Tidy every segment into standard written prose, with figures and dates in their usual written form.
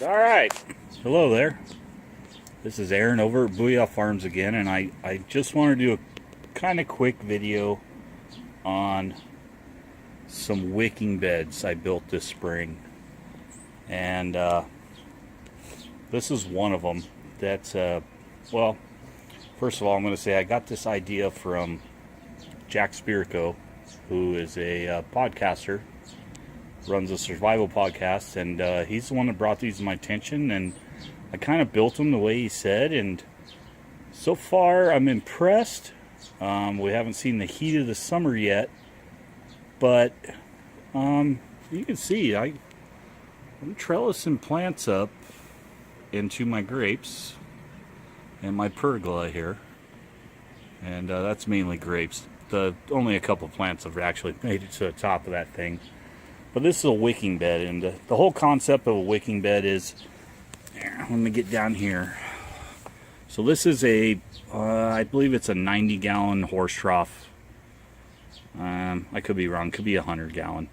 All right. Hello there. This is Aaron over at Booyah Farms again, and I just want to do a kind of quick video on some wicking beds I built this spring. And this is one of them. That's, well, first of all, I'm going to say I got this idea from Jack Spirico, who is a podcaster, runs a survival podcast, and he's the one that brought these to my attention, and I kind of built them the way he said, and so far I'm impressed. We haven't seen the heat of the summer yet, but you can see I'm trellising plants up into my grapes and my pergola here, and that's mainly grapes. Only a couple plants have actually made it to the top of that thing. But this is a wicking bed, and the whole concept of a wicking bed is, let me get down here. So this is I believe it's a 90-gallon horse trough. I could be wrong, could be 100-gallon.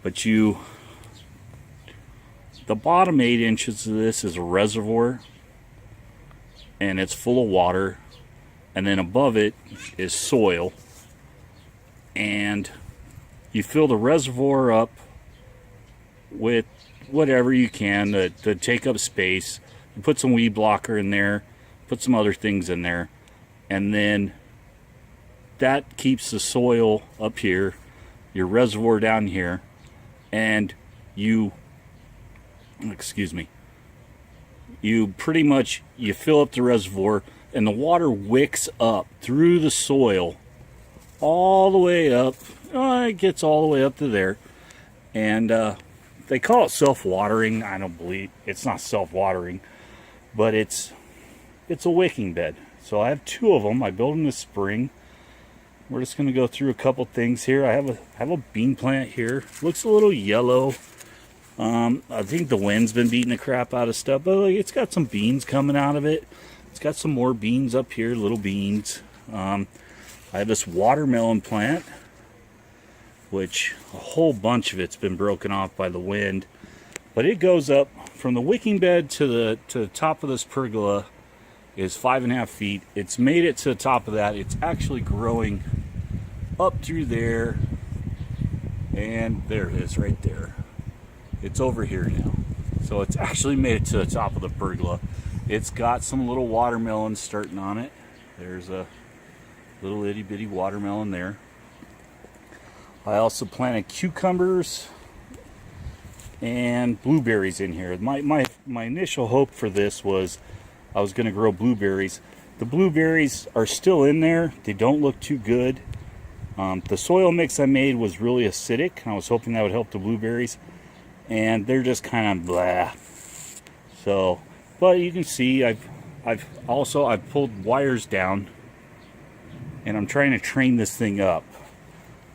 But the bottom 8 inches of this is a reservoir, and it's full of water, and then above it is soil, and you fill the reservoir up with whatever you can to take up space. You put some weed blocker in there, put some other things in there, and then that keeps the soil up here, your reservoir down here, and you pretty much fill up the reservoir, and the water wicks up through the soil all the way up. It gets all the way up to there, and they call it self-watering. I don't believe it's not self-watering, but it's a wicking bed. So I have 2 of them. I built them this spring. We're just going to go through a couple things here. I have a bean plant here. Looks a little yellow. I think the wind's been beating the crap out of stuff, but it's got some beans coming out of it. It's got some more beans up here, little beans. I have this watermelon plant, which a whole bunch of it's been broken off by the wind, but it goes up from the wicking bed to the top of this pergola is 5.5 feet. It's made it to the top of that. It's actually growing up through there, and there it is right there. It's over here now, so it's actually made it to the top of the pergola. It's got some little watermelons starting on it. There's a little itty bitty watermelon there. I also planted cucumbers and blueberries in here. My initial hope for this was I was going to grow blueberries. The blueberries are still in there. They don't look too good. The soil mix I made was really acidic. I was hoping that would help the blueberries, and they're just kind of blah. So, but you can see I've pulled wires down, and I'm trying to train this thing up.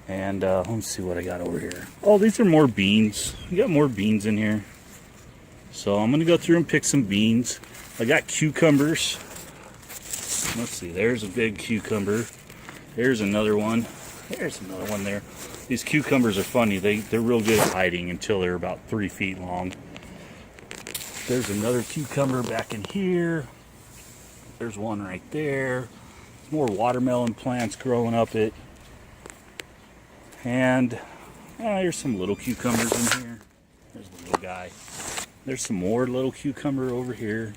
And let me see what I got over here. Oh, these are more beans. We got more beans in here. So I'm going to go through and pick some beans. I got cucumbers. Let's see. There's a big cucumber. There's another one. There's another one there. These cucumbers are funny. They're real good at hiding until they're about 3 feet long. There's another cucumber back in here. There's one right there. More watermelon plants growing up it. And there's some little cucumbers in here. There's the little guy. There's some more little cucumber over here.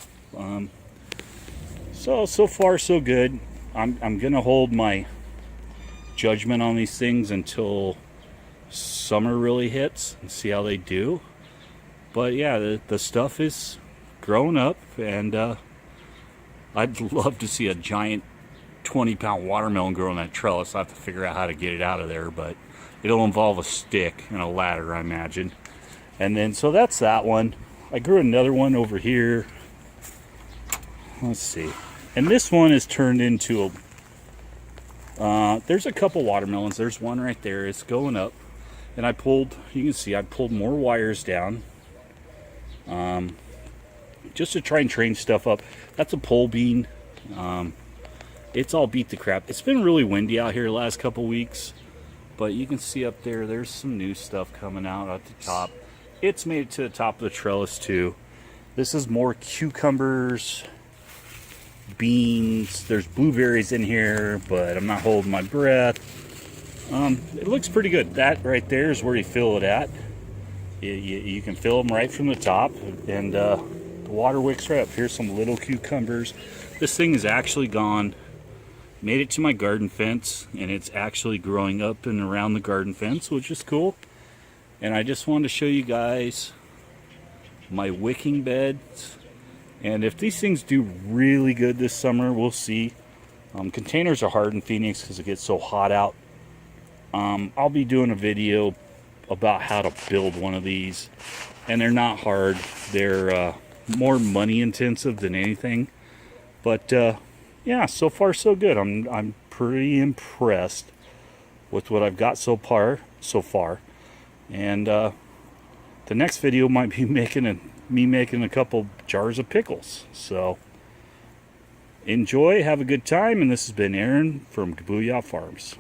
So far so good. I'm gonna hold my judgment on these things until summer really hits and see how they do. But yeah, the stuff is growing up, and I'd love to see a giant 20-pound watermelon grow in that trellis. I have to figure out how to get it out of there, but it'll involve a stick and a ladder, I imagine. And then, so that's that one. I grew another one over here. Let's see. And this one is turned into there's a couple watermelons. There's one right there. It's going up. And you can see I pulled more wires down. Just to try and train stuff up. That's a pole bean. It's all beat to crap. It's been really windy out here the last couple weeks. But you can see up there, there's some new stuff coming out at the top. It's made it to the top of the trellis too. This is more cucumbers, beans. There's blueberries in here, but I'm not holding my breath. It looks pretty good. That right there is where you fill it at. You can fill them right from the top, and the water wicks right up. Here's some little cucumbers. This thing is actually gone. Made it to my garden fence, and it's actually growing up and around the garden fence, which is cool. And I just wanted to show you guys my wicking beds. And if these things do really good this summer, we'll see. Containers are hard in Phoenix because it gets so hot out. I'll be doing a video about how to build one of these, and they're not hard. They're more money intensive than anything, but yeah, so far so good. I'm pretty impressed with what I've got so far. And the next video might be me making a couple jars of pickles. So enjoy, have a good time, and this has been Aaron from Booyah Farms.